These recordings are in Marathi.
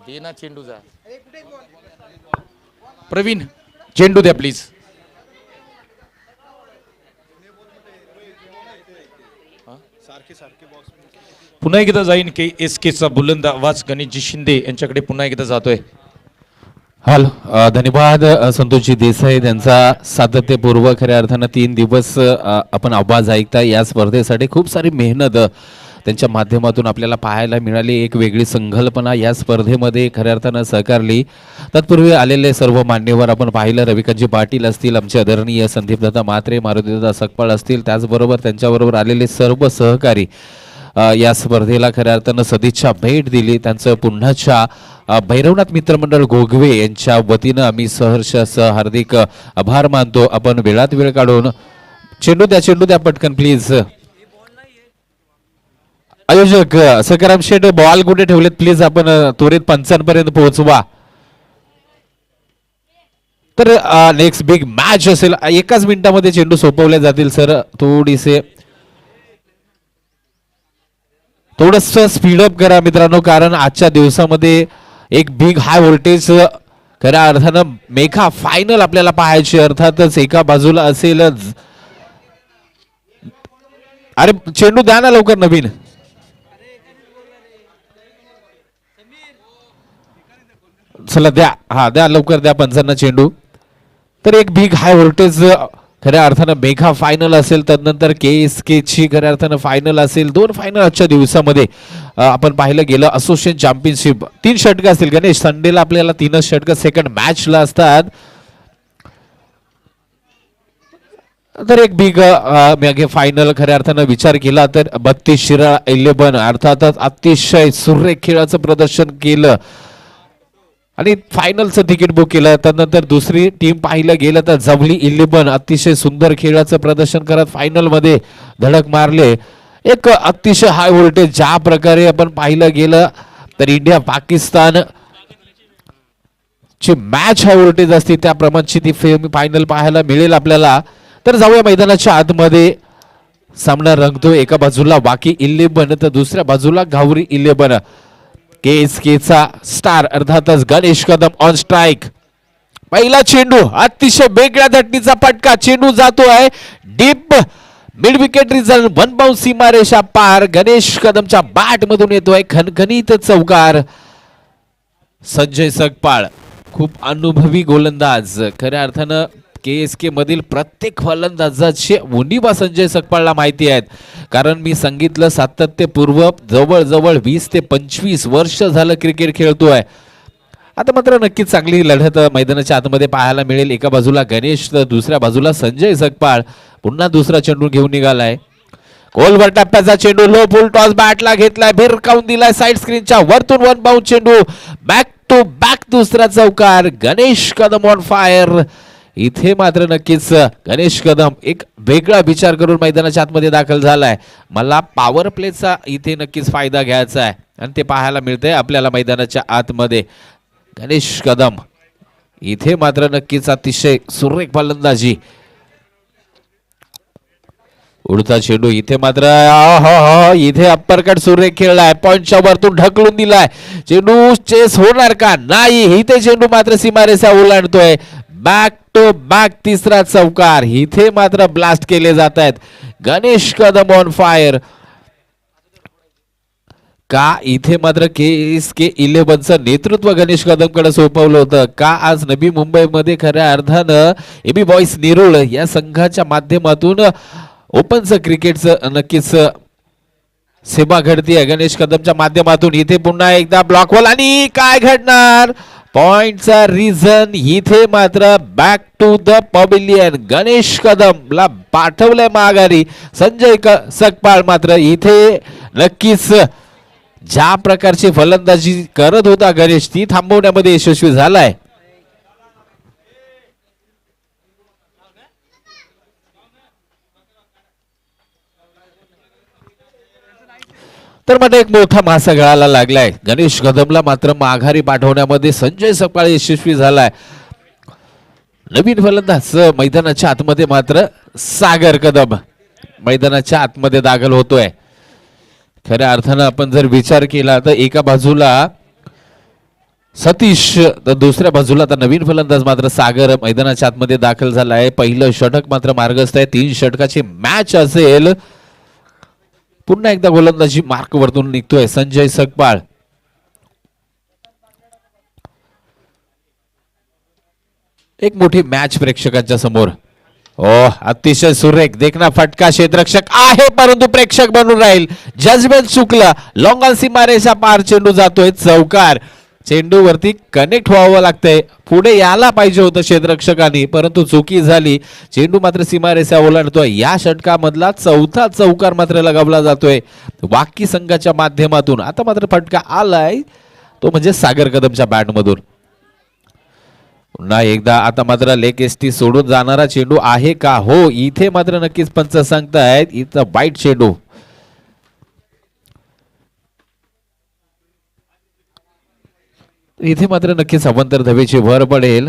दे ना चेंडूचा. प्रवीण चेंडू द्या प्लीज. पुन्हा एकदा जाईन के एस केचा बुलंद आवाज गणेशजी शिंदे यांच्याकडे पुन्हा एकदा जातोय. हॅलो धन्यवाद संतोषजी देसाई त्यांचा सातत्यपूर्व खऱ्या अर्थानं 3 दिवस आपण आवाज ऐकता. या स्पर्धेसाठी खूप सारी मेहनत त्यांच्या माध्यमातून आपल्याला पाहायला मिळाली. एक वेगळी संकल्पना या स्पर्धेमध्ये खऱ्या अर्थानं सहकारली. तत्पूर्वी आलेले सर्व मान्यवर आपण पाहिलं. रविकांतजी पाटील असतील, आमचे आदरणीय संदीपदादा म्हात्रे, मारुतीदादा सकपाळ असतील, त्याचबरोबर त्यांच्याबरोबर आलेले सर्व सहकारी या स्पर्धेला खऱ्या अर्थानं सदिच्छा भेट दिली. त्यांचं पुन्हाच्या भैरवनाथ मित्रमंडळ गोगवे यांच्या वतीनं आम्ही सहर्ष हार्दिक आभार मानतो. आपण वेळात वेळ काढून चेंडू द्या पटकन प्लीज. आयोजक सकाराम शेठ बॉल कुठे ठेवलेत प्लीज आपण त्वरित पंचांपर्यंत पोहोचवा. तर नेक्स्ट बिग मॅच असेल. एकाच मिनिटामध्ये चेंडू सोपवले जातील सर. थोडस स्पीडअप करा मित्रांनो, कारण आजच्या दिवसामध्ये एक बिग हाय व्होल्टेज खऱ्या अर्थानं मेघा फायनल आपल्याला पाहायची. अर्थातच एका बाजूला असेलच. अरे चेंडू द्या ना लवकर नवीन. चला द्या लवकर द्या पंचांना चेंडू. तर एक बिग हाय व्होल्टेज खऱ्या अर्थानं मेघा फायनल असेल. त्यानंतर KSK ची खऱ्या अर्थानं फायनल असेल. 2 फायनल आजच्या दिवसामध्ये आपण पाहिलं गेलं. असोसिएशन चॅम्पियनशिप 3 षटकं असतील गणेश. संडेला आपल्याला 3च षटकं सेकंड मॅचला असतात. तर एक बिग मेगा फायनल खऱ्या अर्थानं विचार केला तर 32 शिराळा 11 अर्थातच अतिशय सुरेख खेळाचं प्रदर्शन केलं आणि फायनलचं तिकीट बुक केलं. त्यानंतर दुसरी टीम पाहिलं गेलं तर जवली 11 अतिशय सुंदर खेळाचं प्रदर्शन करत फायनल मध्ये धडक मारले. एक अतिशय हाय व्होल्टेज ज्या प्रकारे आपण पाहिलं गेलं तर इंडिया पाकिस्तान ची मॅच हाय व्होल्टेज असते त्याप्रमाणची ती फायनल पाहायला मिळेल आपल्याला. तर जाऊया मैदानाच्या आतमध्ये. सामना रंगतो. एका बाजूला वाकी 11 तर दुसऱ्या बाजूला घावरी 11. KSK चा स्टार अर्थातच गणेश कदम ऑन स्ट्राइक. पहिला चेंडू अतिशय वेगळ्या धटणीचा फटका. चेंडू जातोय deep mid wicket reason 1 bounce सीमारेषा पार. गणेश कदमच्या बॅट मधून येतोय खणखणीत चौकार. संजय सकपाळ खूप अनुभवी गोलंदाज. खऱ्या अर्थानं KSK मधील प्रत्येक फलंदाजाचे उणीवा संजय सकपाळला माहिती आहेत. कारण मी सांगितलं सातत्यपूर्व जवळजवळ 20 ते 25 वर्ष झालं क्रिकेट खेळतोय. आता मात्र नक्कीच चांगली लढत मैदानाच्या आतमध्ये पाहायला मिळेल. एका बाजूला गणेश तर दुसऱ्या बाजूला संजय सकपाळ. पुन्हा दुसरा चेंडू घेऊन निघालाय. गोलवर टप्प्याचा चेंडू लो फुल टॉस बॅटला घेतलाय. भिरकावून दिलाय साइड स्क्रीनच्या वरतून 1 बाउंस चेंडू. बॅक टू बॅक दुसरा चौकार. Ganesh Kadam on fire. इथे मात्र नक्कीच गणेश कदम एक वेगळा विचार करून मैदानाच्या आतमध्ये दाखल झालाय. मला पॉवर प्लेचा इथे नक्कीच फायदा घ्यायचा आहे आणि ते पाहायला मिळतंय आपल्याला मैदानाच्या आतमध्ये. गणेश कदम इथे मात्र नक्कीच अतिशय सुरेख फलंदाजी. उडता चेंडू इथे मात्र इथे अप्परकट सुरेख खेळलाय. पॉइंटच्या वरतून ढकलून दिलाय. चेंडू चेस होणार का नाही. इथे चेंडू मात्र सीमारेषा ओलांडतोय. बॅक टू बॅक तिसरा चौकार. इथे मात्र ब्लास्ट केले जात आहेत. Ganesh Kadam on fire. का इथे मात्र KSK 11चं नेतृत्व गणेश कदम कडे सोपवलं होतं. का आज नवी मुंबईमध्ये खऱ्या अर्थानं एबी बॉईज नेरुळ या संघाच्या माध्यमातून ओपनचं क्रिकेटचं नक्कीच सेवा घडतीये गणेश कदमच्या माध्यमातून. इथे पुन्हा एकदा ब्लॉक वॉल आणि काय घडणार. पॉइंटचा रिझन इथे मात्र back to the pavilion. Ganesh कदमला पाठवलंय माघारी. संजय सकपाळ मात्र इथे नक्कीच ज्या प्रकारची फलंदाजी करत होता गणेश ती थांबवण्यामध्ये यशस्वी झालाय. तर मात्र एक मोठा मासा गळाला लागलाय. गणेश कदमला मात्र माघारी पाठवण्यामध्ये संजय सकपाळ यशस्वी झालाय. नवीन फलंदाज मैदानाच्या आतमध्ये मात्र सागर कदम मैदानाच्या आतमध्ये दाखल होतोय. खऱ्या अर्थानं आपण जर विचार केला तर एका बाजूला सतीश तर दुसऱ्या बाजूला आता नवीन फलंदाज मात्र सागर मैदानाच्या आतमध्ये दाखल झाला आहे. पहिलं षटक मात्र मार्गस्थ आहे. 3 षटकाची मॅच असेल. पुन्हा एकदा गोलंदाजी मार्क वरतून निघतोय संजय सकपाळ. एक मोठी मॅच प्रेक्षकांच्या समोर. ओ अतिशय सुरेख देखना फटका. क्षेत्ररक्षक आहे परंतु प्रेक्षक बनून राहील. जजमेंट चुकलं. लॉंग ऑन सीमारेषा पार चेंडू जातोय चौकार. चेंडू वरती कनेक्ट व्हावं लागतंय. पुढे यायला पाहिजे होतं क्षेत्ररक्षकांनी परंतु चुकी झाली. चेंडू मात्र सीमारेषा ओलांडतोय. या षटकामधला चौथा चौकार मात्र लगावला जातोय वाकी संघाच्या माध्यमातून. आता मात्र फटका आलाय तो म्हणजे सागर कदमच्या बॅट मधून. पुन्हा एकदा आता मात्र लेग एसटी सोडून जाणारा चेंडू आहे का? हो इथे मात्र नक्कीच पंच सांगतायत इथं वाईट चेंडू. इथे मात्र नक्कीच अवंतर धवेची भर पडेल.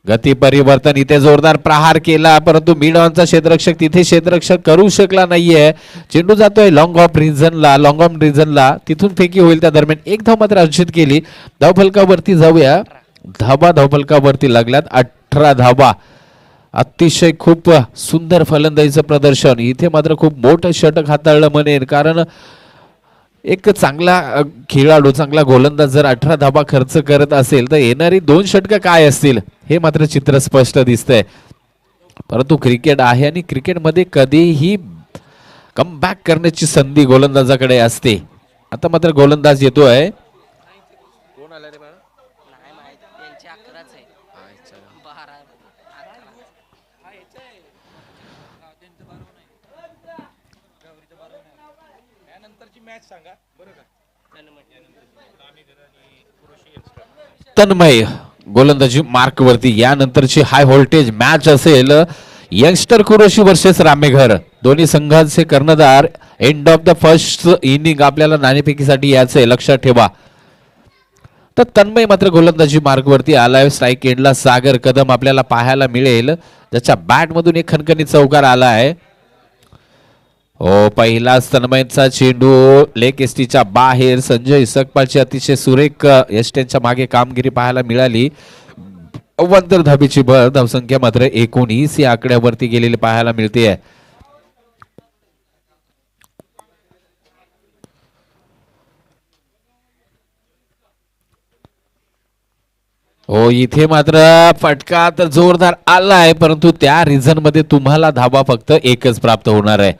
गती परिवर्तन इथे जोरदार प्रहार केला परंतु मिड ऑनचा क्षेत्ररक्षक तिथे क्षेत्ररक्षक करू शकला नाहीये. चेंडू जातोय लॉंग ऑफ रिझनला तिथून फेकी होईल. त्या दरम्यान एक धाव मात्र अर्जित केली. धावफलकावरती जाऊया. धावफलकावरती लागल्यात 18 धावा. अतिशय खूप सुंदर फलंदाजीचं प्रदर्शन. इथे मात्र खूप मोठं षटक हाताळलं म्हणेन कारण एक चांगला खेळाडू चांगला गोलंदाज जर 18 धावा खर्च करत असेल तर येणारी 2 षटकं काय असतील हे मात्र चित्र स्पष्ट दिसतंय. परंतु क्रिकेट आहे आणि क्रिकेटमध्ये कधीही कमबॅक करण्याची संधी गोलंदाजाकडे असते. आता मात्र गोलंदाज येतोय. तन्मय गोलंदाजी मार्क वरती. यानंतरची हाय व्होल्टेज मॅच असेल. Youngster Kuroshi versus Rameghar. दोन्ही संघांचे कर्णधार. End of the first inning आपल्याला नाणेफेकीसाठी यायचंय लक्षात ठेवा. तर तन्मय मात्र गोलंदाजी मार्ग वरती आलाय. स्ट्राईक एंडला सागर कदम आपल्याला पाहायला मिळेल ज्याच्या बॅट मधून एक खणखणीत चौकार आलाय. हो पहिलाच तन्मयचा चेंडू लेग एसटीच्या बाहेर. संजय सकपाळची अतिशय सुरेख यष्ट्यांच्या मागे कामगिरी पाहायला मिळाली. अवंतर धाबीची भर. धावसंख्या मात्र 19 या आकड्यावरती गेलेली पाहायला मिळते. हो इथे मात्र फटका तर जोरदार आलाय परंतु त्या रिझन मध्ये तुम्हाला धावा फक्त एकच प्राप्त होणार आहे.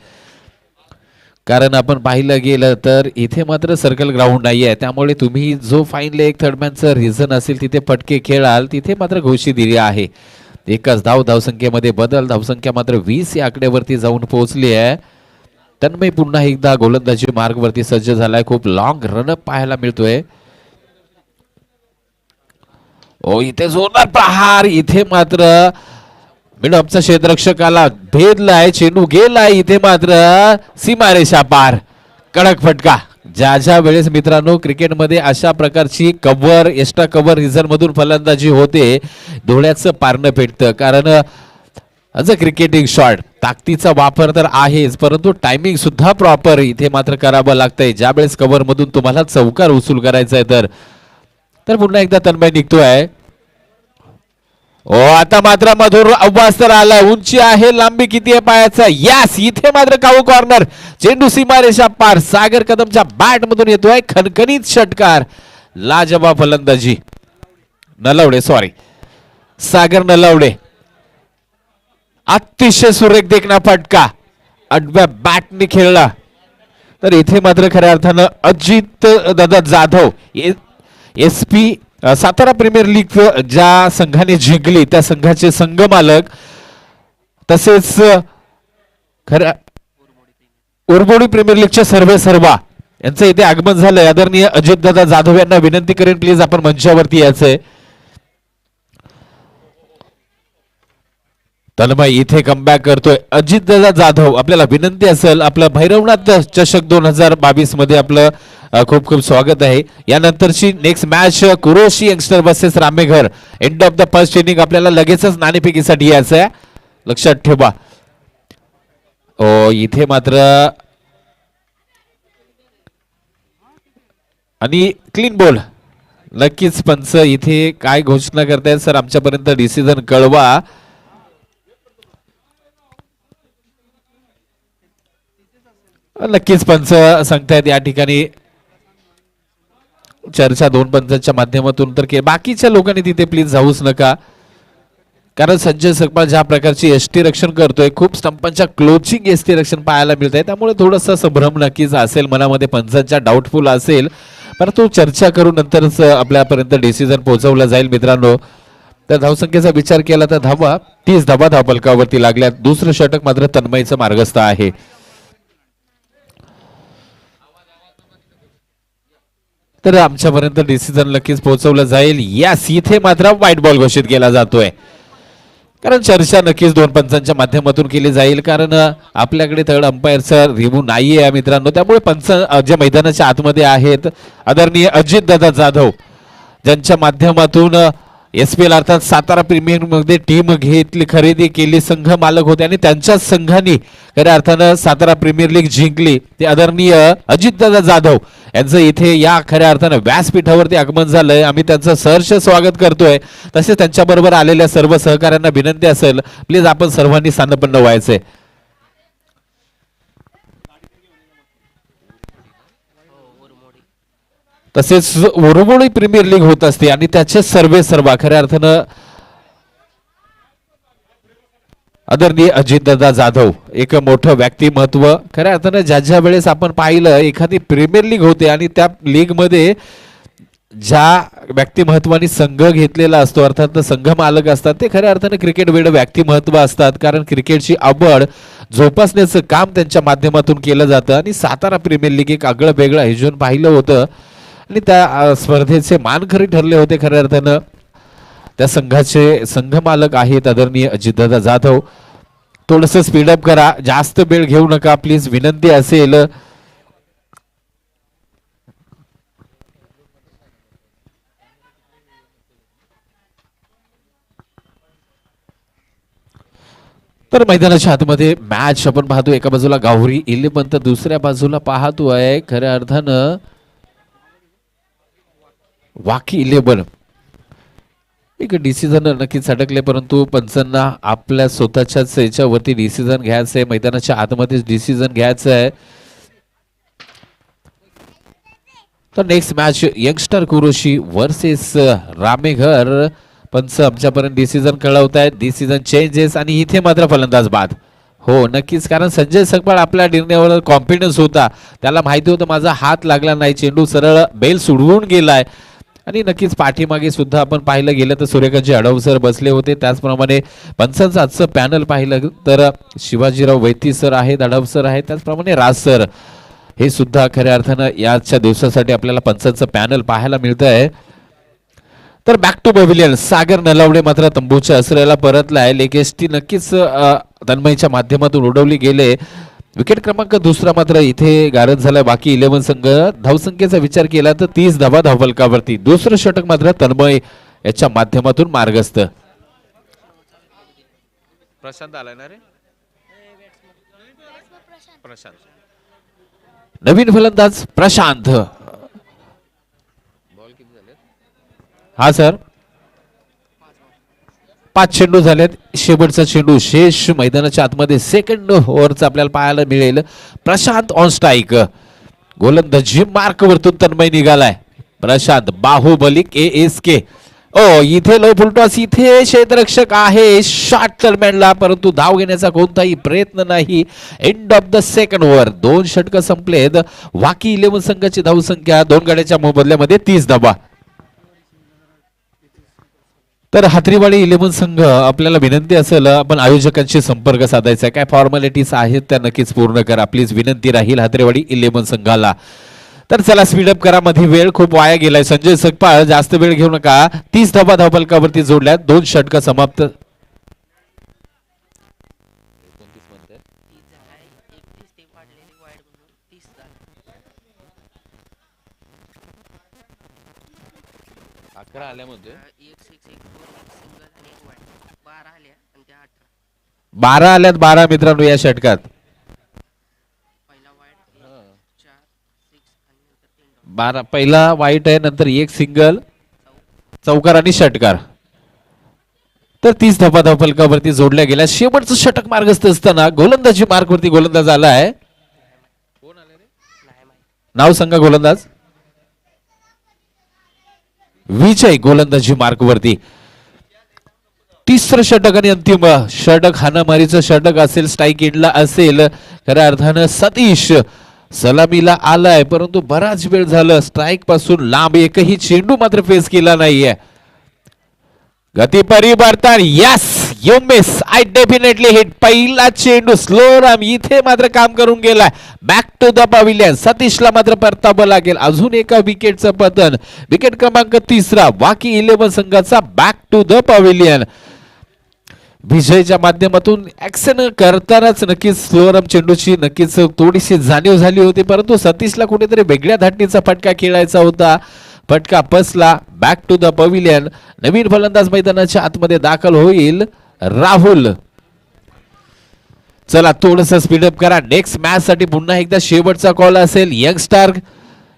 कारण आपण पाहिलं गेलं तर इथे मात्र सर्कल ग्राउंड नाही आहे. त्यामुळे तुम्ही जो फाईन लेग थर्डमॅनचं रिझन असेल तिथे फटके खेळाल तिथे मात्र घोषी दिली आहे. एकच धावसंख्येमध्ये बदल. धावसंख्या मात्र 20 या आकड्यावरती जाऊन पोहोचली आहे. तन्मय पुन्हा एकदा गोलंदाजी मार्गवरती सज्ज झालाय. खूप लॉंग रनअप पाहायला मिळतोय. ओ इथे जोरदार प्रहार. इथे मात्र मिडऑफचा क्षेत्ररक्षकाला भेदलाय. चेंडू गेलाय इथे मात्र सीमारेषा पार. कडक फटका. ज्या वेळेस मित्रांनो क्रिकेटमध्ये अशा प्रकारची कव्हर एक्स्ट्रा कव्हर रिझन मधून फलंदाजी होते डोळ्याचं पारणं पेटतं. कारण ॲज अ क्रिकेटिंग शॉट ताकदीचा वापर तर आहेच परंतु टायमिंग सुद्धा प्रॉपर इथे मात्र करावं लागतंय. ज्या वेळेस कव्हर मधून तुम्हाला चौकार उचल करायचा आहे तर पुन्हा एकदा तन्मय निघतोय. ओ आता मात्र मधुर आवाज तर आलाय. उंची आहे. लांबी किती आहे पायाचा? यस इथे मात्र काऊ कॉर्नर. चेंडू सीमारेषा पार. सागर कदमच्या बॅट मधून येतोय खणखणीत षटकार. लाजवाब फलंदाजी. नलवडे सॉरी सागर नलवडे. अतिशय सुरेख देखना फटका. आडव्या बॅटने खेळला तर इथे मात्र खऱ्या अर्थानं Ajit Dada Jadhav SP Satara premier league ज्या संघाने जिंकली त्या संघाचे संघमालक तसेच खऱ्या उरबोडी प्रीमियर लीगच्या सर्वा यांचं इथे आगमन झालंय. आदरणीय अजितदादा जाधव यांना विनंती करेन प्लीज आपण मंचावरती यायचंय. तन्मय इथे कमबॅक करतोय. अजितदादा जाधव आपल्याला विनंती असेल आपलं भैरवनाथ चषक 2022 मध्ये आपलं खूप खूप स्वागत आहे. यानंतरची next match Kuroshi youngster versus Rameghar. End of the first inning आपल्याला लगेचच नाणेफेकीसाठी यायचं आहे लक्षात ठेवा. ओ इथे मात्र आणि क्लीन बॉल नक्कीच पंच इथे काय घोषणा करतायत सर आमच्यापर्यंत डिसिजन कळवा. नक्कीच पंच सांगतायत या ठिकाणी चर्चा दोन पंचांच्या माध्यमातून तर बाकीच्या लोकांनी तिथे प्लीज जाऊच नका, कारण संजय सकपाळ ज्या प्रकारची एसटी रक्षण करतोय खूप स्टंपांच्या क्लोचिंग एसटी रक्षण पाहायला मिळत आहे, त्यामुळे थोडासा संभ्रम नक्कीच असेल मनामध्ये, पंचांच्या डाऊटफुल असेल, परंतु चर्चा करून नंतरच आपल्यापर्यंत डिसिजन पोहोचवला जाईल मित्रांनो. तर धावसंख्येचा विचार केला तर धावा 30 धावा धावफलकावरती लागल्यात. दुसरं षटक मात्र तन्मयचं मार्गस्थ आहे. तर आमच्यापर्यंत डिसिजन नक्कीच पोहोचवलं जाईल. यास इथे मात्र व्हाईट बॉल घोषित केला जातोय, कारण चर्चा नक्कीच दोन पंचांच्या माध्यमातून केली जाईल, कारण आपल्याकडे थर्ड अंपायरचा रिव्ह्यू नाहीये मित्रांनो. त्यामुळे पंच जे मैदानाच्या आतमध्ये आहेत आदरणीय अजितदादा जाधव, ज्यांच्या माध्यमातून SPL अर्थात सातारा प्रीमियर मध्ये टीम घेतली, खरेदी केली, संघ मालक होते आणि त्यांच्याच संघाने खऱ्या अर्थानं सातारा प्रीमियर लीग जिंकली, ते आदरणीय अजितदादा जाधव यांचं इथे या खऱ्या अर्थानं व्यासपीठावरती आगमन झालंय. आम्ही त्यांचं सहर्ष स्वागत करतोय. तसेच त्यांच्याबरोबर आलेल्या सर्व सहकाऱ्यांना विनंती असेल प्लीज आपण सर्वांनी स्थानपन्न व्हायचंय. तसेच उरमोडी प्रीमियर लीग होत असते आणि त्याचे सर्व खऱ्या अर्थानं आदरणीय अजितदादा जाधव एक मोठं व्यक्तिमत्व. खऱ्या अर्थानं ज्या वेळेस आपण पाहिलं एखादी प्रीमियर लीग होते आणि त्या लीग मध्ये ज्या व्यक्तिमत्वानी संघ घेतलेला असतो, अर्थात संघ मालक असतात, ते खऱ्या अर्थानं क्रिकेट वेड व्यक्तिमत्व असतात, कारण क्रिकेटची आवड जोपासण्याचं काम त्यांच्या माध्यमातून केलं जातं. आणि सातारा प्रीमियर लीग एक आगळं वेगळं आयोजन पाहिलं होतं आणि त्या स्पर्धेचे मानकरी ठरले होते. खऱ्या अर्थानं त्या संघाचे संघ मालक आहेत आदरणीय अजितदादा जाधव. थोडंसं स्पीडअप करा, जास्त वेळ घेऊ नका प्लीज, विनंती असेल. तर मैदानाच्या आतमध्ये मॅच आपण पाहतो, एका बाजूला गावरी 11 तर दुसऱ्या बाजूला पाहतोय खऱ्या अर्थानं वाकी 11. एक डिसिजन नक्कीच अडकले, परंतु पंचांना आपल्या स्वतःच्याच याच्यावरती डिसिजन घ्यायचं आहे, मैदानाच्या आतमध्येच डिसिजन घ्यायचं आहे. तर next match youngster Kuroshi versus रामेघर. पंच आमच्यापर्यंत डिसिजन कळवत आहेत, डिसिजन चेंजेस आणि इथे मात्र फलंदाज बाद. हो नक्कीच, कारण संजय सकपाळ आपल्या निर्णयावर कॉन्फिडन्स होता, त्याला माहिती होतं माझा हात लागला नाही, चेंडू सरळ बेल सोडवून गेलाय. आणि नक्कीच पाठीमागे सुद्धा आपण पाहिलं गेलं तर सूर्यकांतजी अडव सर बसले होते. त्याचप्रमाणे पंचांचं आजचं पॅनल पाहिलं तर शिवाजीराव वैती सर आहेत, अडव सर आहेत, त्याचप्रमाणे राज सर हे सुद्धा खऱ्या अर्थानं याच्या दिवसासाठी आपल्याला पंचांचं पॅनल पाहायला मिळतं आहे. तर बॅक टू पॅव्हिलियन सागर नलावडे मात्र तंबूच्या असरेला परतलाय. लेग एसटी नक्कीच तन्मयच्या माध्यमातून उडवली गेले. विकेट क्रमांक दुसरा मात्र इथे गारद झालाय बाकी 11 संघ. धावसंख्येचा विचार केला तर 30 धावा धावफलकावरती. दुसरं षटक मात्र तन्मय याच्या माध्यमातून मार्गस्थ. प्रशांत आलाय ना रे, प्रशांत नवीन फलंदाज प्रशांत. हा सर 5 चेंडू झालेत, शेवटचा चेंडू शेष मैदानाच्या आतमध्ये सेकंड ओव्हरचा आपल्याला पाहायला मिळेल. प्रशांत ऑन स्ट्राईक, गोलंदाजी मार्क वरतून तन्मय निघालाय. प्रशांत बाहुबली KSK. ओ इथे लो फुलटॉस, इथे क्षेत्ररक्षक आहे शॉट दरम्यानला, परंतु धाव घेण्याचा कोणताही प्रयत्न नाही. End of the second over, 2 षटक संपलेत. वाकी 11 संघाची धावसंख्या 2 गाड्याच्या मोबदल्यामध्ये 30 धावा. तर हात्रीवाडी 11 संघ आपल्याला विनंती असेल आपण आयोजकांशी संपर्क साधायचा, काय फॉर्मॅलिटीज आहेत त्या नक्कीच पूर्ण करा प्लीज, विनंती राहील हात्रीवाडी 11 संघाला. तर चला स्पीडअप करा, मध्ये वेळ खूप वाया गेलाय. संजय सकपाळ जास्त वेळ घेऊ नका. 30 धावा धावफलकावरती जोडल्यात, 2 षटक समाप्त. आल्यामध्ये 12 आल्यात 12 मित्रांनो या षटकात. 12 पहिला वाईट आहे, नंतर एक सिंगल चौकार आणि षटकार. तर 30 धावा फलकावरती जोडल्या गेल्या. शेवटचं षटक मार्गस्थ असताना गोलंदाजी मार्कवरती गोलंदाज आलाय. नाव सांगा गोलंदाज. विजय गोलंदाजी मार्कवरती. तिसरं षटक आणि अंतिम षटक हाणामारीचं षटक असेल, स्ट्राईक एंडला असेल. खऱ्या अर्थानं सतीश सलामीला आलाय, परंतु बराच वेळ झालं स्ट्राईक पासून लांब एकही चेंडू मात्र फेस केला नाहीये. गती परिवर्तन. Yes you miss, I definitely hit. पहिला चेंडू स्लो राम इथे मात्र काम करून गेलाय. Back to the pavilion. सतीशला मात्र परतावं लागेल. अजून एका विकेटचं पतन. विकेट क्रमांक 3 वाकी 11 संघाचा बॅक टू द पॅव्हिलियन. विजयच्या माध्यमातून ऍक्शन करतानाच नक्कीच स्लोरम चेंडूची नक्कीच थोडीशी जाणीव झाली होती, परंतु सतीशला कुठेतरी वेगळ्या धाटणीचा फटका खेळायचा होता. फटका पसला. Back to the pavilion. नवीन फलंदाज मैदानाच्या आतमध्ये दाखल होईल राहुल. चला थोडस स्पीडअप करा. नेक्स्ट मॅच साठी पुन्हा एकदा शेवटचा कॉल असेल. Youngstar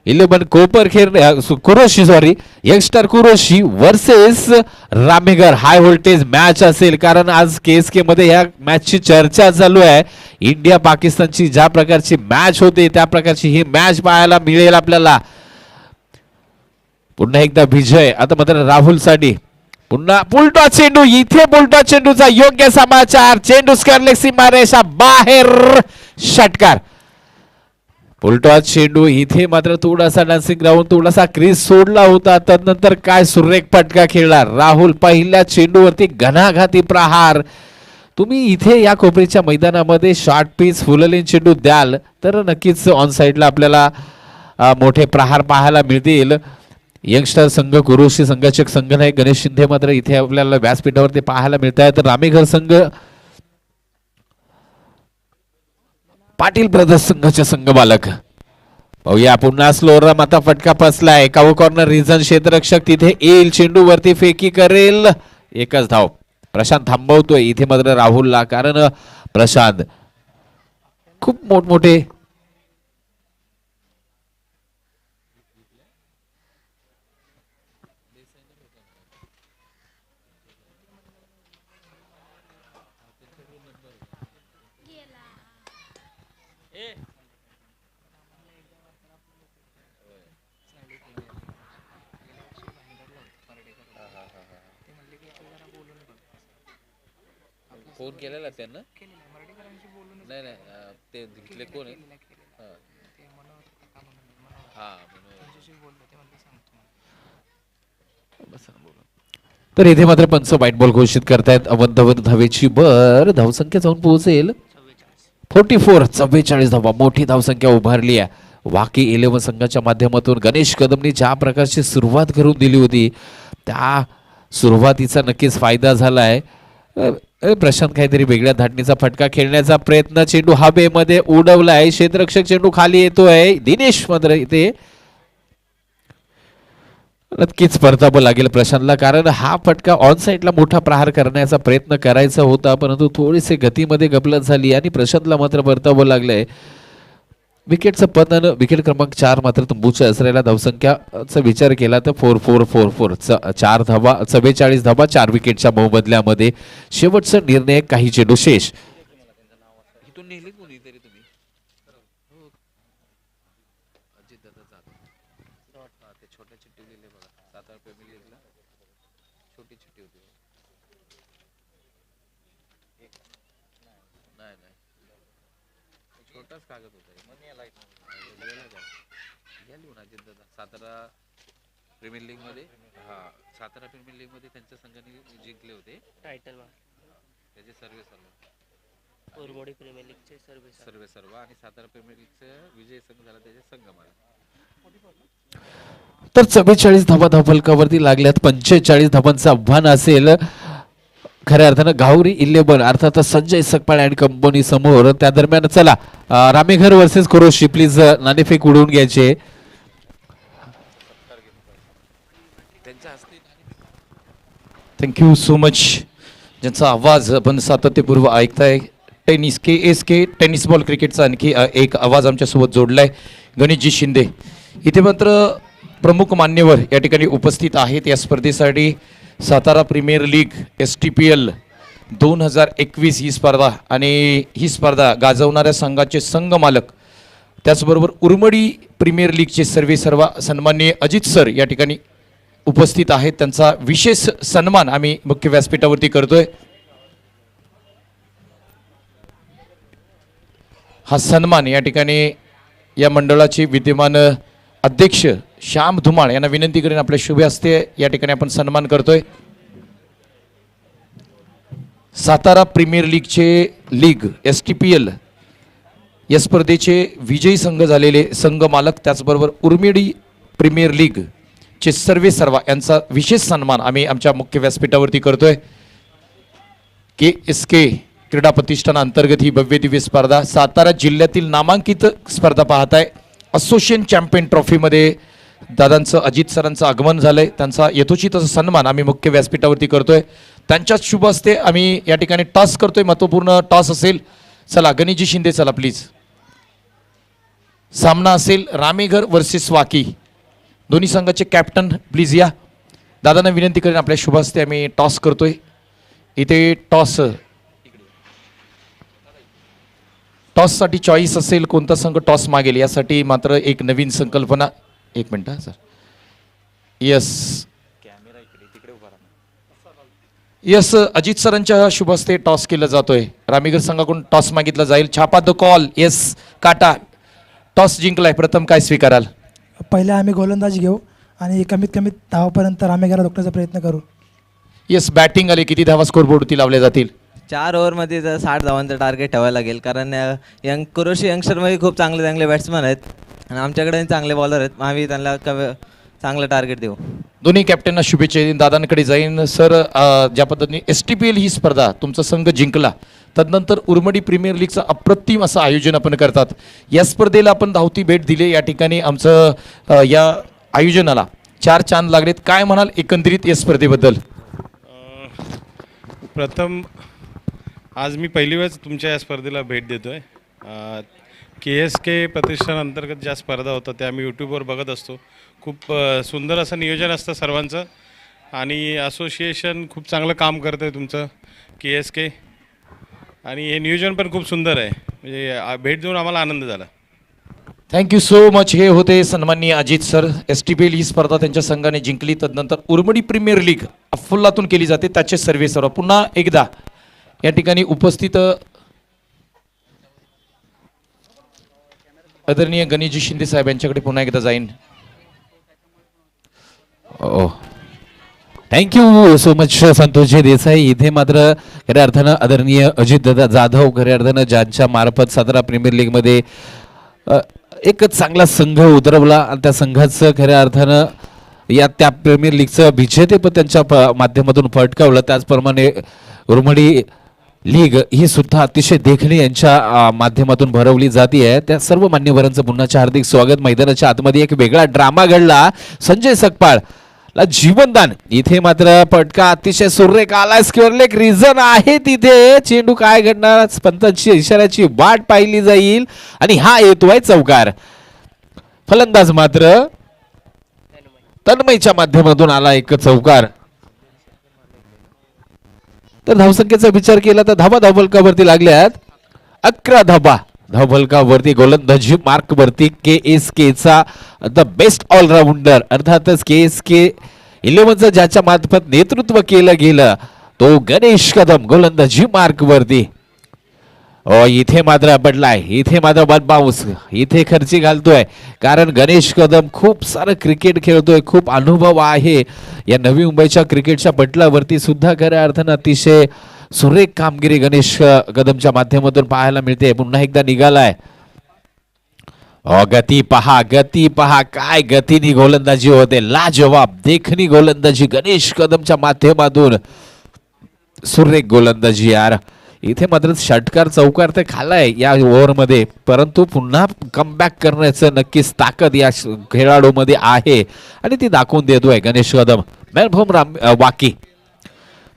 11 Kuroshi youngstar Kuroshi versus Rameghar. High voltage match असेल, कारण आज KSK मध्ये या मॅचची चर्चा चालू आहे. इंडिया पाकिस्तानची ज्या प्रकारची मॅच होते त्या प्रकारची ही मॅच पाहायला मिळेल आपल्याला. पुन्हा एकदा विजय. आता मात्र राहुल साठी पुन्हा पुलटा चेंडू. इथे पुलटा चेंडूचा योग्य समाचार. चेंडू स्क्वेअर सीमारेषा बाहेर. षटकार. पुलटा चेंडू इथे मात्र थोडासा डान्सिंग राहून थोडासा क्रीज सोडला होता. त्यानंतर काय सुरेख फटका खेळला राहुल. पहिल्या चेंडूवरती घणाघाती प्रहार. तुम्ही इथे या कोपरीच्या मैदानामध्ये शॉर्ट पिच फुललेन चेंडू द्याल तर नक्कीच ऑन साइडला आपल्याला मोठे प्रहार पाहायला मिळतील. यंगस्टर संघ कुरुशी संघाचे संघनायक गणेश शिंदे मात्र इथे आपल्याला व्यासपीठावरती पाहायला मिळत आहे. तर रामेघर संघ पाटील ब्रदर्स संघाचे संघ बालक. पाहूया पुन्हा स्लोरम. आता फटका फसलाय. काऊ कॉर्नर रिझन क्षेत्ररक्षक तिथे येईल. चेंडू वरती फेकी करेल. एकच धाव. प्रशांत थांबवतोय इथे मात्र राहुलला, कारण प्रशांत खूप मोठमोठे फोन केलेला त्यांना. नाही नाही ते तिथले कोण आहे. तर इथे मात्र पंच व्हाईट बॉल घोषित करतायत. अवंतवर धावेची बर. धावसंख्या जाऊन पोहोचेल 44. 44 धावा. मोठी धावसंख्या उभारली आहे वाकी 11 संघाच्या माध्यमातून. गणेश कदमनी ज्या प्रकारची सुरुवात करून दिली होती त्या सुरुवातीचा नक्कीच फायदा झालाय. प्रशांत काहीतरी वेगळ्या धाटणीचा फटका खेळण्याचा प्रयत्न. चेंडू हवेमध्ये उडवलाय. क्षेत्ररक्षक चेंडू खाली येतोय. दिनेश मात्र इथे नक्कीच परतावं लागेल प्रशांतला, कारण हा फटका ऑन साइडला मोठा प्रहार करण्याचा प्रयत्न करायचा होता, परंतु थोडीशी गतीमध्ये गफलत झाली आणि प्रशांतला मात्र परतावं लागलंय. विकेटचं पतन. विकेट क्रमांक 4 मात्र तंबूच्या असलेल्या धावसंख्याचा विचार केला तर 4-4-4-4 4 धावा. 44 धावा 4 विकेटच्या मोबदल्यामध्ये. शेवटचा निर्णय काही चेंडू शेष. कागद होता सातारा प्रीमियर लीग मध्ये. हा सातारा प्रीमियर लीग मध्ये त्यांच्या संघाने जिंकले होते टायटल. त्याचे सर्व उरमोडी प्रीमियर लीगचे सर्व आणि सातारा प्रीमियर लीगचे विजय संघ झाला त्याचे संघमाला. तर 44 धावा धावफलकावरती लागल्यात. 45 धावांचं आव्हान असेल खऱ्या अर्थानं गावरी 11 अर्थात संजय सकपाळ अँड कंपनी समोर. त्या दरम्यान चला रामेघर वर्सेस कुरोशी. प्लीज नाणेफेक उडवून घ्यायचे. Thank you so much. ज्यांचा आवाज आपण सातत्यपूर्व ऐकताय. टेनिस KSK टेनिस बॉल क्रिकेटचा आणखी एक आवाज आमच्यासोबत जोडलाय गणेशजी शिंदे. इथे मात्र प्रमुख मान्यवर या ठिकाणी उपस्थित आहेत. या स्पर्धेसाठी सातारा प्रीमियर लीग STPL 2021 ही स्पर्धा आणि ही स्पर्धा गाजवणाऱ्या संघाचे संघ मालक, त्याचबरोबर उर्मडी प्रीमियर लीगचे सर्व सन्माननीय अजित सर या ठिकाणी उपस्थित आहेत. त्यांचा विशेष सन्मान आम्ही मुख्य व्यासपीठावरती करतोय. हा सन्मान या ठिकाणी या मंडळाचे विद्यमान अध्यक्ष श्याम धुमाळ यांना विनंती करेन आपल्या शुभ हस्ते या ठिकाणी आपण सन्मान करतोय. सातारा प्रीमियर लीग STPL या स्पर्धेचे विजयी संघ झालेले संघ मालक, त्याचबरोबर उर्मिडी प्रीमियर लीग चे सर्व यांचा विशेष सन्मान आम्ही आमच्या मुख्य व्यासपीठावरती करतोय. KSK क्रीडा प्रतिष्ठानांतर्गत ही भव्य दिव्य स्पर्धा सातारा जिल्ह्यातील नामांकित स्पर्धा पाहताय. असोसिएशन चॅम्पियन ट्रॉफीमध्ये दादांचं अजित सरांचं आगमन झालंय. त्यांचा यथोचित असा सन्मान आम्ही मुख्य व्यासपीठावरती करतोय. त्यांच्याच शुभ हस्ते आम्ही या ठिकाणी टॉस करतोय. महत्त्वपूर्ण टॉस असेल. चला गणेशजी शिंदे चला प्लीज. सामना असेल रामेघर वर्सेस वाकी. दोन्ही संघाचे कॅप्टन प्लीज या. दादांना विनंती करेन आपल्या शुभ हस्ते आम्ही टॉस करतोय. इथे टॉससाठी चॉईस असेल, कोणता संघ टॉस मागेल यासाठी मात्र एक नवीन संकल्पना. एक मिनिट सर. यस अजित सरांच्या शुभ हस्ते टॉस केला जातोय. रामेघर संघाकडून टॉस मागितला जाईल. छापा द कॉल. येस काटा. टॉस जिंकलाय. प्रथम काय स्वीकाराल? पहिले आम्ही गोलंदाजी घेऊ आणि कमीत कमी धावापर्यंत रामेघरला रोखण्याचा प्रयत्न करू. येस बॅटिंग आले. किती धावा स्कोरबोर्डवरती लावल्या जातील? 4 ओव्हरमध्ये जर 60 धावांचं टार्गेट ठेवायला लागेल, कारण कुरोशी यंगस्टरमध्ये खूप चांगले बॅट्समन आहेत आणि आमच्याकडे चांगले बॉलर आहेत. आम्ही त्यांना चांगलं टार्गेट देऊ. दोन्ही कॅप्टनना शुभेच्छा देईन. दादांकडे जाईन. सर ज्या पद्धतीने STPL ही स्पर्धा तुमचा संघ जिंकला, तदनंतर उर्मडी प्रीमियर लीगचं अप्रतिम असं आयोजन आपण करतात. या स्पर्धेला आपण धावती भेट दिली. या ठिकाणी आमचं या आयोजनाला 4 चांद लागलेत. काय म्हणाल एकंदरीत या स्पर्धेबद्दल? प्रथम आज मी पहिली वेळेस तुमच्या या स्पर्धेला भेट देतो आहे. KSK प्रतिष्ठानांतर्गत ज्या स्पर्धा होतात त्या मी यूट्यूबवर बघत असतो. खूप सुंदर असं नियोजन असतं सर्वांचं आणि असोसिएशन खूप चांगलं काम करतं आहे तुमचं KSK, आणि हे नियोजन पण खूप सुंदर आहे. म्हणजे भेट देऊन आम्हाला आनंद झाला. Thank you so much. हे होते सन्माननीय अजित सर. STPL ही स्पर्धा त्यांच्या संघाने जिंकली. तदनंतर उर्मडी प्रीमियर लीग अफुल्लातून केली जाते. त्याचे सर्व पुन्हा एकदा या ठिकाणी उपस्थित आदरणीय गणेशजी शिंदे साहेब यांच्याकडे पुन्हा एकदा जाईन. Thank you so much Santoshji Desai. इथे मात्र खऱ्या अर्थानं आदरणीय अजितदादा जाधव खऱ्या अर्थानं ज्यांच्या मार्फत सातारा प्रीमियर लीगमध्ये एक चांगला संघ उतरवला आणि त्या संघाचं खऱ्या अर्थानं त्या प्रीमियर लीगचं विजेतेपद त्यांच्या माध्यमातून पटकावलं. त्याचप्रमाणे उर्मडी लीग ही सुद्धा अतिशय देखणी यांच्या माध्यमातून भरवली जाते आहे. त्या सर्व मान्यवरांचं पुन्हा हार्दिक स्वागत. मैदानाच्या आतमध्ये एक वेगळा ड्रामा घडला. संजय सकपाळ ला जीवनदान. इथे मात्र फटका अतिशय सुरेख आला. स्क्वेअरला एक रिझन आहे तिथे. चेंडू काय घडणार? पंतांची इशाऱ्याची वाट पाहिली जाईल आणि हा येतोय चौकार. फलंदाज मात्र तन्मयच्या माध्यमातून आला एक चौकार. तर धावसंख्येचा विचार केला तर धावा धावफलकावरती लागल्यात 11 धावा. धावफलकावरती गोलंदाजी मार्क वरती KSK चा द बेस्ट ऑलराऊंडर अर्थातच KSK 11चं ज्याच्या मार्फत नेतृत्व केलं गेलं तो गणेश कदम गोलंदाजी मार्क वरती. इथे मात्र पडलाय. इथे मात्र बाउन्स. इथे खर्ची घालतोय कारण गणेश कदम खूप सारं क्रिकेट खेळतोय. खूप अनुभव आहे या नवी मुंबईच्या क्रिकेटच्या पटलावरती सुद्धा. खऱ्या अर्थानं अतिशय सुरेख कामगिरी गणेश कदमच्या माध्यमातून पाहायला मिळते. पुन्हा एकदा निघालाय. गती पहा काय गतीनी गोलंदाजी होते. लाजवाब देखणी गोलंदाजी गणेश कदमच्या माध्यमातून. सुरेख गोलंदाजी यार. इथे मात्र षटकार चौकार ते खालाय या ओव्हरमध्ये, परंतु पुन्हा कमबॅक करण्याचं नक्कीच ताकद या खेळाडूमध्ये आहे आणि ती दाखवून देतोय गणेश कदम. वाकी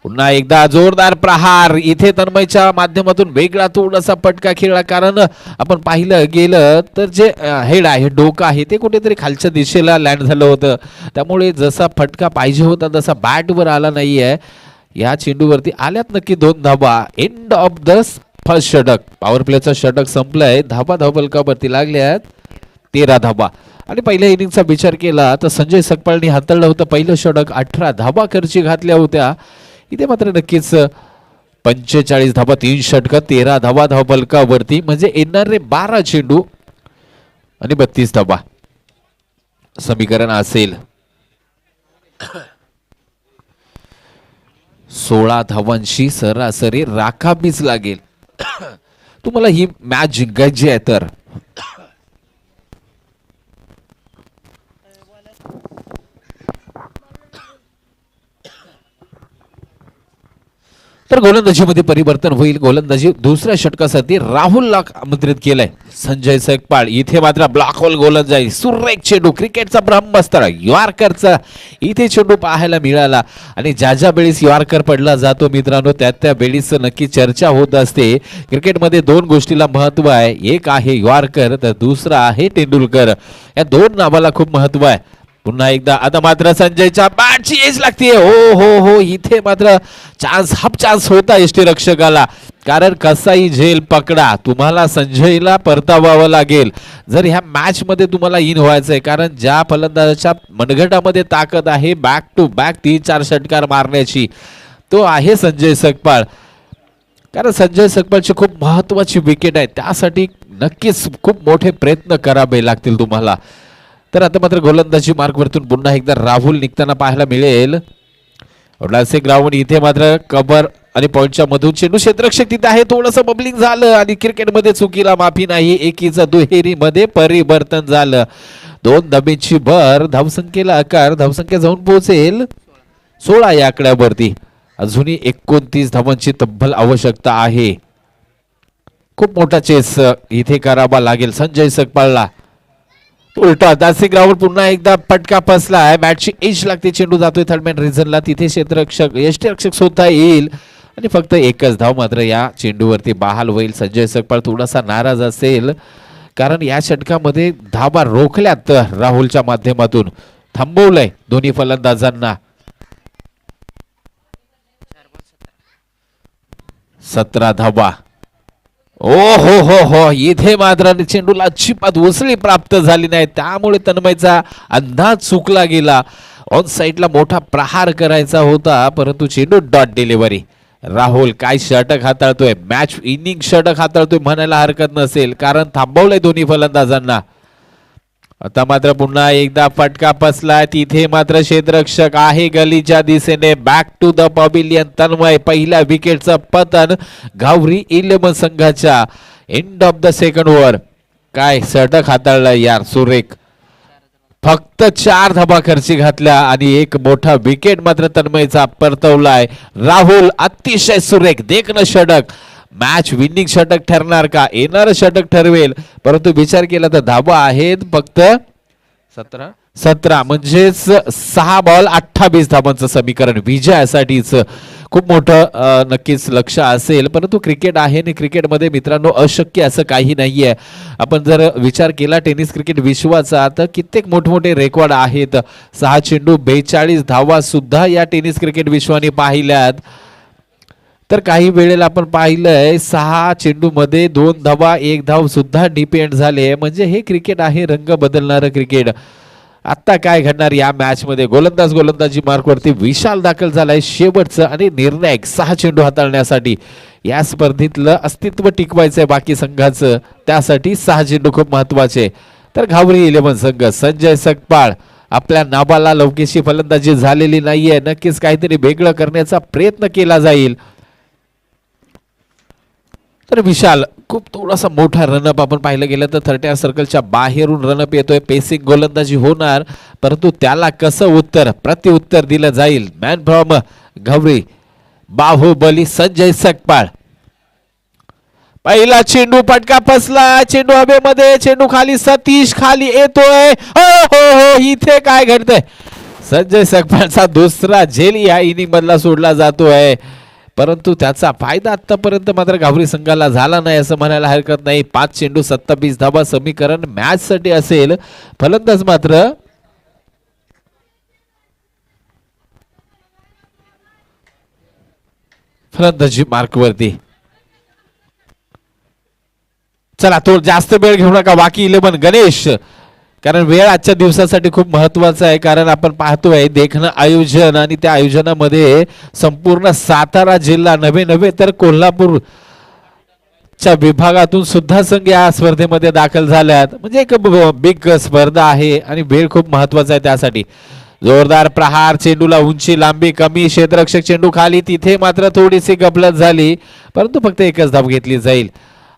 पुन्हा एकदा जोरदार प्रहार इथे तन्मयच्या माध्यमातून वेगळा थोडासा पटका खेळला, कारण आपण पाहिलं गेलं तर जे हेड आहे, डोकं आहे, ते कुठेतरी खालच्या दिशेला लँड झालं होतं. त्यामुळे जसा फटका पाहिजे होता तसा बॅटवर आला नाहीये. या चेंडूवरती आल्यात नक्की 2 धाबा. एंड ऑफ द फर्स्ट षटक. पॉवर प्लेचा षटक संपलंय. धाबा धावफलकावरती लागल्यात 13 धाबा. आणि पहिल्या इनिंगचा विचार केला तर संजय सकपाळनी हाताळलं होतं पहिलं षटक. 18 धाबा खर्ची घातल्या होत्या. इथे मात्र नक्कीच 45 धाबा, 3 षटक, 13 धाबा धावफलकावरती, म्हणजे येणारे 12 चेंडू आणि 32 धाबा समीकरण असेल. 16 धावांची सरासरी राखावीच लागेल तुम्हाला ही मॅच जिंकायची आहे तर. तर गोलंदाजीमध्ये परिवर्तन होईल. गोलंदाजी दुसऱ्या षटकासाठी राहुलला आमंत्रित केलंय संजय सकपाळ. इथे मात्र ब्लॉक होल गोलंदाजी, सुरेख चेंडू, क्रिकेटचा ब्रह्मास्त्र यॉर्करचा इथे चेंडू पाहायला मिळाला. आणि ज्या ज्या वेळीस यॉर्कर पडला जातो मित्रांनो, त्या वेळीस नक्की चर्चा होत असते. क्रिकेटमध्ये 2 गोष्टीला महत्व आहे. एक आहे यॉर्कर तर दुसरा आहे तेंडुलकर. या 2 नावाला खूप महत्व आहे. पुन्हा एकदा आता मात्र संजयच्या बॅटची एज लागते. हो इथे मात्र चान्स, हाफ चान्स होता यष्टी रक्षकाला, कारण कसाही झेल पकडा, तुम्हाला संजयला परतावावं लागेल जर ह्या मॅच मध्ये तुम्हाला इन व्हायचंय. कारण ज्या फलंदाजाच्या मनगटामध्ये ताकद आहे बॅक टू बॅक 3-4 षटकार मारण्याची, तो आहे संजय सकपाळ. कारण संजय सकपाळची खूप महत्वाची विकेट आहे, त्यासाठी नक्कीच खूप मोठे प्रयत्न करावे लागतील तुम्हाला. तर आता मात्र गोलंदाजी मार्गवरतून पुन्हा एकदा राहुल निघताना पाहायला मिळेल. ग्राउंड इथे मात्र कव्हर आणि पॉइंटच्या मधून चेंडू क्षेत्ररक्षक तिथे आहे, थोडंसं बबलिंग झालं आणि क्रिकेटमध्ये चुकीला माफी नाही. एकीचं दुहेरीमध्ये परिवर्तन झालं. 2 धाबेची भर, धावसंख्येला आकार, धावसंख्या जाऊन पोहोचेल 16 या आकड्यावरती. अजूनही 29 धावांची तब्बल आवश्यकता आहे. खूप मोठा चेस इथे करावा लागेल संजय सकपाळला. उलटा दासी ग्राउंड पुन्हा एकदा फटका फसलाय. बॅटची एज लागते, चेंडू जातोय थर्डमॅन रिझनला. तिथे क्षेत्ररक्षक यष्टीरक्षक स्वतः येईल आणि फक्त एकच धाव मात्र या चेंडूवरती बहाल होईल. संजय सकपाळ थोडासा नाराज असेल, कारण या षटकामध्ये धाबा रोखल्यात राहुलच्या माध्यमातून, थांबवलंय दोन्ही फलंदाजांना. 17 धाबा. हो इथे मात्र चेंडूला अजिबात उसळी प्राप्त झाली नाही, त्यामुळे तन्मयचा अंदाज चुकला गेला. ऑन साईडला मोठा प्रहार करायचा होता, परंतु चेंडू डॉट डिलिव्हरी. राहुल काय षटक हाताळतोय, मॅच इनिंग षटक हाताळतोय म्हणायला हरकत नसेल, कारण थांबवलंय दोन्ही फलंदाजांना. आता मात्र पुन्हा एकदा फटका फसला. तिथे मात्र क्षेत्ररक्षक आहे गलीच्या दिशेने. Back to the pavilion Tanmay. पहिल्या विकेटचं पतन घावरी 11 संघाच्या. End of the second over. काय षटक हाताळलं यार, सुरेख. फक्त 4 धाबा खर्ची घातल्या आणि एक मोठा विकेट मात्र तन्मयचा परतवलाय. राहुल अतिशय सुरेख देखणं षटक. मॅच विनिंग षटक ठरणार का, येणारं षटक ठरवेल, परंतु विचार केला तर धाबा आहेत फक्त 17 म्हणजेच 6 बॉल 28 धाबांचं समीकरण विजयासाठीच खूप मोठं नक्कीच लक्ष असेल. परंतु क्रिकेट आहे आणि क्रिकेटमध्ये मित्रांनो अशक्य असं काही नाहीये. आपण जर विचार केला टेनिस क्रिकेट विश्वाचा तर कित्येक मोठमोठे रेकॉर्ड आहेत. 6 चेंडू 42 धावा सुद्धा या टेनिस क्रिकेट विश्वाने पाहिल्यात. तर काही वेळेला आपण पाहिलंय 6 चेंडू मध्ये 2 धावा 1 धाव सुद्धा डिपेंड झाले. म्हणजे हे क्रिकेट आहे, रंग बदलणारं क्रिकेट. आता काय घडणार या मॅच मध्ये. गोलंदाजी मार्कवरती विशाल दाखल झालाय शेवटचं आणि निर्णायक 6 चेंडू हाताळण्यासाठी. या स्पर्धेतलं अस्तित्व टिकवायचंय बाकी संघाचं, त्यासाठी 6 चेंडू खूप महत्वाचे. तर घावरी 11 संघ संजय सकपाळ आपल्या नाबाला लवकेशी फलंदाजी झालेली नाहीये. नक्कीच काहीतरी वेगळं करण्याचा प्रयत्न केला जाईल. तर विशाल खूप थोडासा मोठा रनअप आपण पाहिलं गेलं तर 30 सर्कलच्या बाहेरून रनअप येतोय. पेसिंग गोलंदाजी होणार, परंतु त्याला कसं उत्तर प्रत्युत्तर दिलं जाईल. Man from Ghavari Baahubali Sanjay Sakpal. पहिला चेंडू फटका फसला, चेंडू हवेमध्ये, चेंडू खाली, सतीश खाली येतोय. हो इथे काय घडतंय, संजय सकपाळचा दुसरा झेल या इनिंग मधला सोडला जातोय, परंतु त्याचा फायदा आतापर्यंत मात्र गावरी संघाला झाला नाही असं म्हणायला हरकत नाही. 5 चेंडू 27 धावा समीकरण मॅच साठी असेल. फलंदाज मात्र फलंदाजी मार्कवरती. चला तो जास्त वेळ घेऊ नका. वाकी 11 गणेश, कारण वेळ आजच्या दिवसासाठी खूप महत्वाचा आहे. कारण आपण पाहतोय देखणं आयोजन आणि त्या आयोजनामध्ये संपूर्ण सातारा जिल्हा नव्हे तर कोल्हापूर च्या विभागातून सुद्धा संघ या स्पर्धेमध्ये दाखल झाल्यात. म्हणजे एक बिग स्पर्धा आहे आणि वेळ खूप महत्वाचा आहे त्यासाठी. जोरदार प्रहार, चेंडूला उंची लांबी कमी, क्षेत्ररक्षक चेंडू खाली, तिथे मात्र थोडीशी गफलत झाली, परंतु फक्त एकच धाव घेतली जाईल.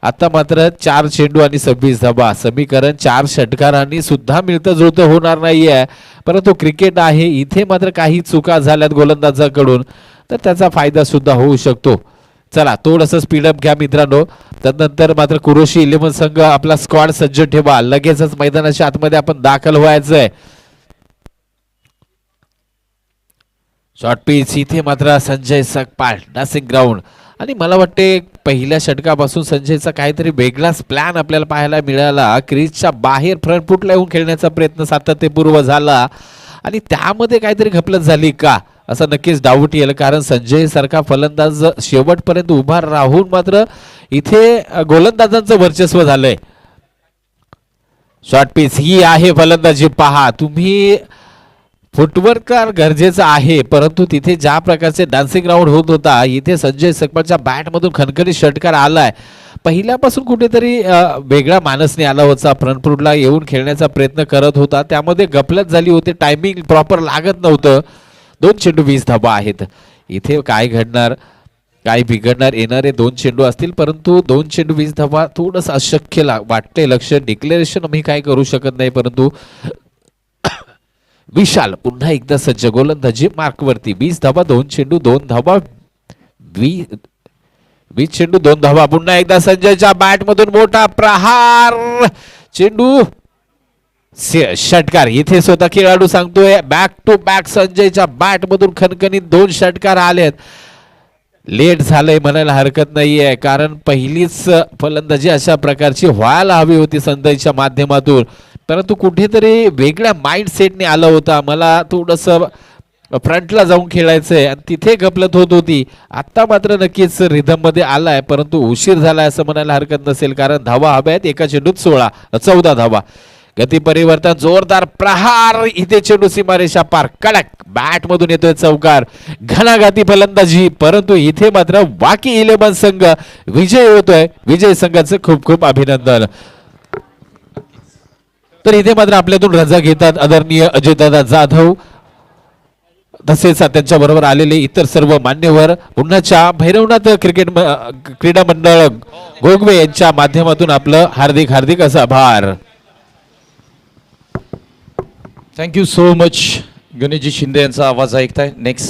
आता मात्र 4 चेंडू आणि 26 धावा समीकरण 4 षटकारांनी सुद्धा मिळतं जुळतं होणार नाहीये. परंतु क्रिकेट आहे, इथे मात्र काही चुका झाल्यात गोलंदाजाकडून तर त्याचा फायदा सुद्धा होऊ शकतो. चला थोडंसं स्पीडअप घ्या मित्रांनो. त्यानंतर मात्र कुरोशी 11 संघ आपला स्क्वॉड सज्ज ठेवा. लगेचच मैदानाच्या आतमध्ये आपण दाखल व्हायचंय. शॉर्ट पिच, इथे मात्र संजय सकपाळ डासिंग ग्राउंड. आणि मला वाटते पहिल्या षटकापासून संजयचा काहीतरी वेगळाच प्लॅन आपल्याला पाहायला मिळाला. क्रीजच्या बाहेर फ्रंट फुटला येऊन खेळण्याचा प्रयत्न सातत्यपूर्व झाला आणि त्यामध्ये काहीतरी घपलत झाली का असं नक्कीच डाऊट येईल. कारण संजय सारखा फलंदाज शेवटपर्यंत उभा राहून मात्र इथे गोलंदाजांचं वर्चस्व झालंय. शॉर्ट पिच ही आहे फलंदाजी. पहा तुम्ही, फुटवर्क गरजेचं आहे, परंतु तिथे ज्या प्रकारचे डान्सिंग राऊंड होत होता, इथे संजय सकपाळच्या बॅटमधून खणखणीत षटकार आलाय. पहिल्यापासून कुठेतरी वेगळा मानसने आला होता. फ्रंट फुटला येऊन खेळण्याचा प्रयत्न करत होता, त्यामध्ये गफलत झाली होती, टायमिंग प्रॉपर लागत नव्हतं. 2 चेंडू 20 धावा आहेत. इथे काय घडणार, काय बिघडणार, येणारे 2 चेंडू असतील, परंतु 2 चेंडू 20 धावा थोडंसं अशक्य वाटते. लक्ष डिक्लेरेशन मी काय करू शकत नाही, परंतु विशाल पुन्हा एकदा सज्ज गोलंदाजी मार्कवरती. 20 धावा 2 चेंडू 2 धावा 20 चेंडू 2 धावा. पुन्हा एकदा संजयच्या बॅट मधून मोठा प्रहार, चेंडू षटकार. इथे स्वतः खेळाडू सांगतोय बॅक टू बॅक संजयच्या बॅट मधून खणखणीत 2 षटकार आलेत. लेट झालंय म्हणायला हरकत नाहीये, कारण पहिलीच फलंदाजी अशा प्रकारची व्हायला हवी होती संजयच्या माध्यमातून, परंतु कुठेतरी वेगळ्या माइंड सेटने आला होता. मला थोडंसं फ्रंटला जाऊन खेळायचंय आणि तिथे गफलत होत होती. आता मात्र नक्कीच रिधम मध्ये आलाय, परंतु उशीर झालाय असं म्हणायला हरकत नसेल, कारण धावा हव्या आहेत. एका चेंडूत 14 धावा. गती परिवर्तन, जोरदार प्रहार, इथे चेंडू सीमारेषा पार, कडक बॅट मधून येतोय चौकार. घणाघाती फलंदाजी, परंतु इथे मात्र वाकी 11 संघ विजय होतोय. विजय संघाचं खूप खूप अभिनंदन. तर इथे मात्र आपल्यातून रजा घेतात आदरणीय अजयदादा जाधव, तसेच त्यांच्या बरोबर आलेले इतर सर्व मान्यवर. पुण्याच्या भैरवनाथ क्रीडा मंडळ गोगवे यांच्या माध्यमातून आपलं हार्दिक हार्दिक असं आभार. Thank you so much. Ganeshji Shinde यांचा आवाज ऐकताय. नेक्स्ट